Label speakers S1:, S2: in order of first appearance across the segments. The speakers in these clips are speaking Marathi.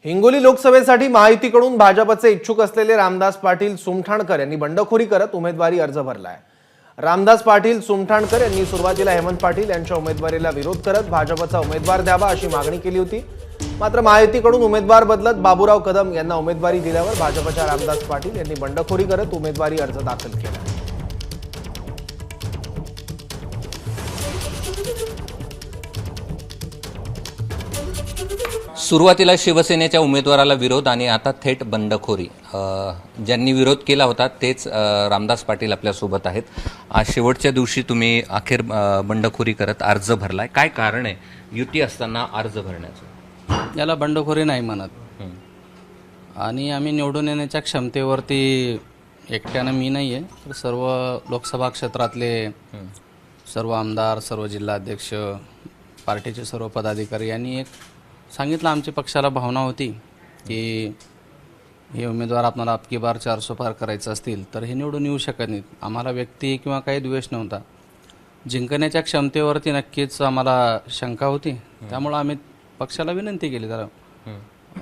S1: हिंगोली लोकसभेसाठी महायुतीकडून भाजपचे इच्छुक असलेले रामदास पाटील सुमठाणकर यांनी बंडखोरी करत उमेदवारी अर्ज भरलाय। रामदास पाटील सुमठाणकर यांनी सुरुवातीला हेमंत पाटील यांच्या उमेदवारीला विरोध करत भाजपचा उमेदवार द्यावा अशी मागणी केली होती। मात्र महायुतीकडून उमेदवार बदलत बाबूराव कदम यांना उमेदवारी दिल्यावर भाजपच्या रामदास पाटील यांनी बंडखोरी करत उमेदवारी अर्ज दाखल केला।
S2: सुरुवातीला शिवसेनेच्या उमेदवाराला विरोध आणि आता थेट बंडखोरी। ज्यांनी विरोध केला होता तेच रामदास पाटील आपल्या सोबत आहेत। आज शेवटच्या दिवशी तुम्ही अखेर बंडखोरी करत अर्ज भरलाय, काय कारण आहे युती असताना अर्ज भरण्याचं?
S3: याला बंडखोरी नाही म्हणत। आणि आम्ही निवडून येण्याच्या क्षमतेवरती एकट्यानं मी नाही आहे, तर सर्व लोकसभा क्षेत्रातले सर्व आमदार, सर्व जिल्हाध्यक्ष, पार्टीचे सर्व पदाधिकारी यांनी एक सांगितलं, आमच्या पक्षाला भावना होती की हे उमेदवार आपल्याला अबकी बार 400 पार करायचं असतील तर हे निवडून येऊ शकत नाहीत। आम्हाला व्यक्ती किंवा काही द्वेष नव्हता, जिंकण्याच्या क्षमतेवरती नक्कीच आम्हाला शंका होती, त्यामुळे आम्ही पक्षाला विनंती केली जरा।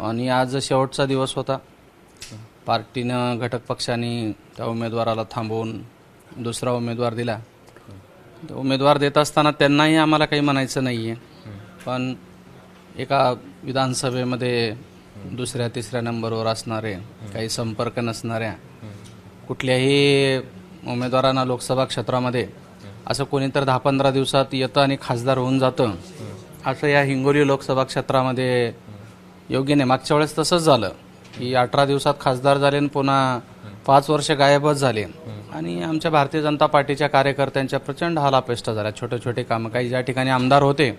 S3: आणि आज शेवटचा दिवस होता, पार्टीनं घटक पक्षांनी त्या उमेदवाराला थांबवून दुसरा उमेदवार दिला। उमेदवार देत असताना त्यांनाही आम्हाला काही म्हणायचं नाही आहे, पण एका विधानसभेमध्ये दुसऱ्या तिसऱ्या नंबरवर असणारे, काही संपर्क नसणाऱ्या कुठल्याही उमेदवारांना लोकसभा क्षेत्रामध्ये असं कोणीतरी 10-15 दिवसात येतं आणि खासदार होऊन जातं, असं या हिंगोली लोकसभा क्षेत्रामध्ये योग्य नाही। मागच्या वेळेस तसंच झालं की 18 दिवसात खासदार झाले आणि पुन्हा 5 वर्ष गायबच झाले। आणि आमच्या भारतीय जनता पार्टीच्या कार्यकर्त्यांच्या प्रचंड हालापेष्टा झाल्या। छोटे छोटे कामं, काही ज्या ठिकाणी आमदार होते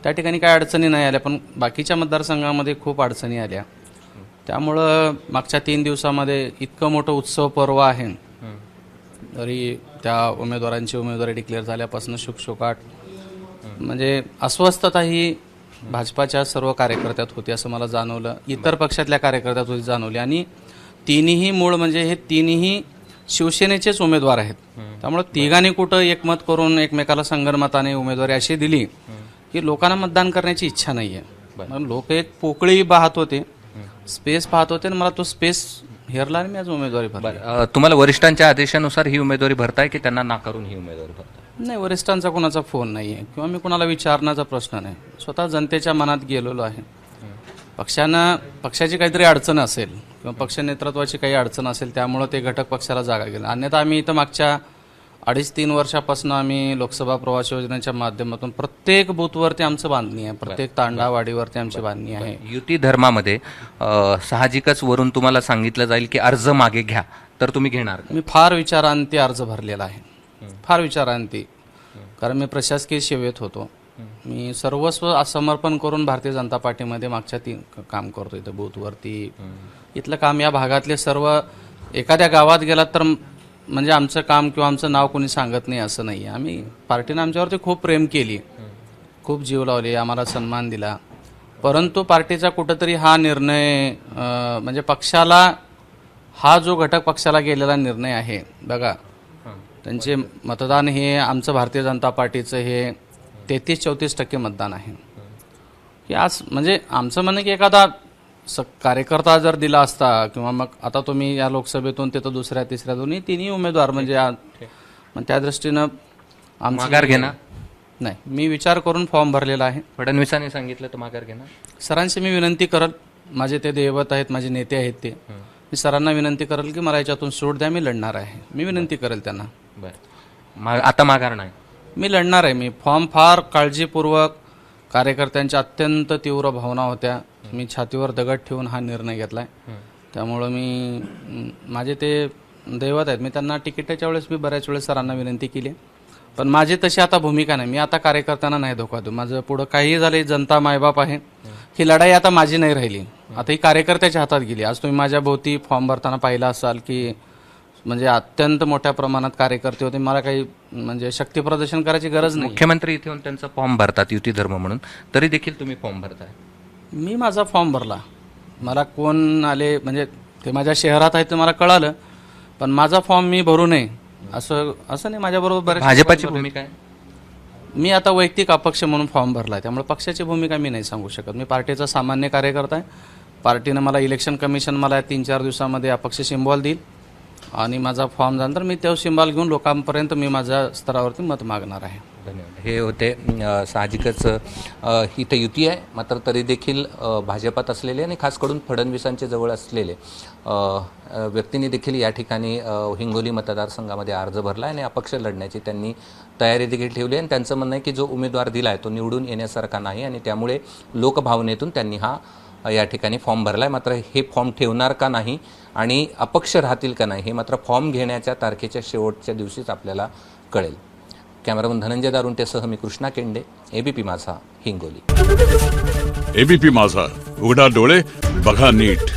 S3: त्या ठिकाणी काही अडचणी नाही आल्या, पण बाकीच्या मतदारसंघामध्ये खूप अडचणी आल्या। त्यामुळं मागच्या 3 दिवसामध्ये इतकं मोठं उत्सव पर्व आहे, तरी त्या उमेदवारांची उमेदवारी डिक्लेअर झाल्यापासून शुकशुकाट, म्हणजे अस्वस्थता ही भाजपाच्या सर्व कार्यकर्त्यात होती असं मला जाणवलं, इतर पक्षातल्या कार्यकर्त्यात होती जाणवली। आणि तिन्ही मूळ म्हणजे हे तिन्ही शिवसेनेचेच उमेदवार आहेत, त्यामुळे तिघांनी कुठं एकमत करून एकमेकाला संगनमताने उमेदवारी अशी दिली की लोकांना मतदान करण्याची इच्छा नाही आहे। लोक एक पोकळी पाहत होते, स्पेस पाहत होते, आणि मला तो स्पेस हेरला आणि मी आज उमेदवारी भरली।
S2: तुम्हाला वरिष्ठांच्या आदेशानुसार ही उमेदवारी भरताय की त्यांना नाकारून ही उमेदवारी भरताय?
S3: नाही, वरिष्ठांचा कोणाचा फोन नाही आहे किंवा मी कोणाला विचारण्याचा प्रश्न नाही, स्वतः जनतेच्या मनात गेलेलो आहे। पक्षाची काहीतरी अडचण असेल किंवा पक्ष नेतृत्वाची काही अडचण असेल, त्यामुळे ते घटक पक्षाला जागा गेलं। अन्यथा आम्ही इथं मागच्या 2.5-3 वर्षापासून आम्ही लोकसभा प्रवास योजनेच्या माध्यमातून प्रत्येक बूथवरती आमचं बांधणी आहे, प्रत्येक तांडावाडीवरती आमची बांधणी आहे।
S2: युती धर्मामध्ये साहजिकच वरून तुम्हाला सांगितलं जाईल की अर्ज मागे घ्या, तर तुम्ही घेणार?
S3: मी फार विचारांती अर्ज भरलेला आहे, फार विचारांती, कारण मी प्रशासकीय सेवेत होतो। मी सर्वस्व समर्पण करून भारतीय जनता पार्टीमध्ये मागच्या 3 काम करतो। इथं बूथवरती इथलं काम, या भागातले सर्व, एखाद्या गावात गेलात तर म्हणजे आमचं काम किंवा आमचं नाव कोणी सांगत नाही असं नाही आहे। आम्ही पार्टीनं आमच्यावरती खूप प्रेम केली, खूप जीव लावले, आम्हाला सन्मान दिला, परंतु पार्टीचा कुठंतरी हा निर्णय म्हणजे पक्षाला, हा जो घटक पक्षाला गेलेला निर्णय आहे बघा, त्यांचे मतदान हे आमचं भारतीय जनता पार्टीचं हे 33-34% मतदान आहे की आज, म्हणजे आमचं म्हणणं की एखादा कार्यकर्ता जर दिला असता किंवा मग आता तुम्ही या लोकसभेतून तिथं दुसऱ्या तिसऱ्या तिन्ही उमेदवार म्हणजे त्या दृष्टीनं
S2: माघार घेणार
S3: नाही, मी विचार करून फॉर्म भरलेला आहे।
S2: फडणवीसांनी सांगितलं तर माघार घेणार?
S3: सरांशी मी विनंती करल, माझे ते दैवत आहेत, माझे नेते आहेत, ते मी सरांना विनंती करेल की मला याच्यातून सूट द्या, मी लढणार आहे, मी विनंती करेल त्यांना।
S2: बरं, आता माघार नाही, मी
S3: लढणार आहे। मी फॉर्म फार काळजीपूर्वक, कार्यकर्त्यांच्या अत्यंत तीव्र भावना होत्या, मी छातीवर दगड ठेवून हा निर्णय घेतलाय। त्यामुळं मी, माझे ते दैवत आहेत, मी त्यांना तिकिटाच्या वेळेस मी बऱ्याच वेळेस सरांना विनंती केली, पण माझी तशी आता भूमिका नाही। मी आता कार्यकर्त्यांना नाही धोका देऊ, माझं पुढं काही झाले, जनता मायबाप आहे, ही लढाई आता माझी नाही राहिली, आता ही कार्यकर्त्याच्या हातात गेली। आज तुम्ही माझ्या भोवती फॉर्म भरताना पाहिलं असाल की म्हणजे अत्यंत मोठ्या प्रमाणात कार्यकर्ते होते, मला काही म्हणजे शक्ती प्रदर्शन करायची गरज नाही।
S2: मुख्यमंत्री इथे येऊन त्यांचा फॉर्म भरतात युती धर्म म्हणून, तरी देखील तुम्ही फॉर्म भरताय?
S3: मी माझा फॉर्म भरला, मला कोण आले म्हणजे ते माझ्या शहरात आहे ते मला कळालं, पण माझा फॉर्म मी भरू नये असं नाही। माझ्याबरोबर
S2: भाजपाची भूमिका आहे,
S3: मी आता वैयक्तिक अपक्ष म्हणून फॉर्म भरला आहे, त्यामुळे पक्षाची भूमिका मी नाही सांगू शकत। मी पार्टीचा सामान्य कार्यकर्ता आहे, पार्टीनं मला इलेक्शन कमिशन मला 3-4 दिवसामध्ये अपक्ष सिम्बॉल देईल आणि माझा फॉर्म झाल्यानंतर मी तो सिम्बॉल घेऊन लोकांपर्यंत मी माझ्या स्तरावरती मत मागणार आहे.
S2: धन्यवाद. हे होते साहजिकच इथं युती आहे, मात्र तरी देखील भाजपात असलेले आणि खास करून फडणवीसांच्या जवळ असलेले व्यक्तींनी देखील या ठिकाणी हिंगोली मतदारसंघामध्ये अर्ज भरला आणि अपक्ष लढण्याची त्यांनी तयारी देखील ठेवली आणि त्यांचं म्हणणं आहे की जो उमेदवार दिला आहे तो निवडून येण्यासारखा नाही आणि त्यामुळे लोकभावनेतून त्यांनी हा या ठिकाणी फॉर्म भरला आहे. मात्र हे फॉर्म ठेवणार का नाही आणि अपक्ष राहतील का नाही हे मात्र फॉर्म घेण्याच्या तारखेच्या शेवटच्या दिवशीच आपल्याला कळेल. कॅमेरामन धनंजय दारुंटेसह मी कृष्णा केंडे, एबीपी माझा, हिंगोली.
S4: एबीपी माझा, उघडा डोळे बघा नीट.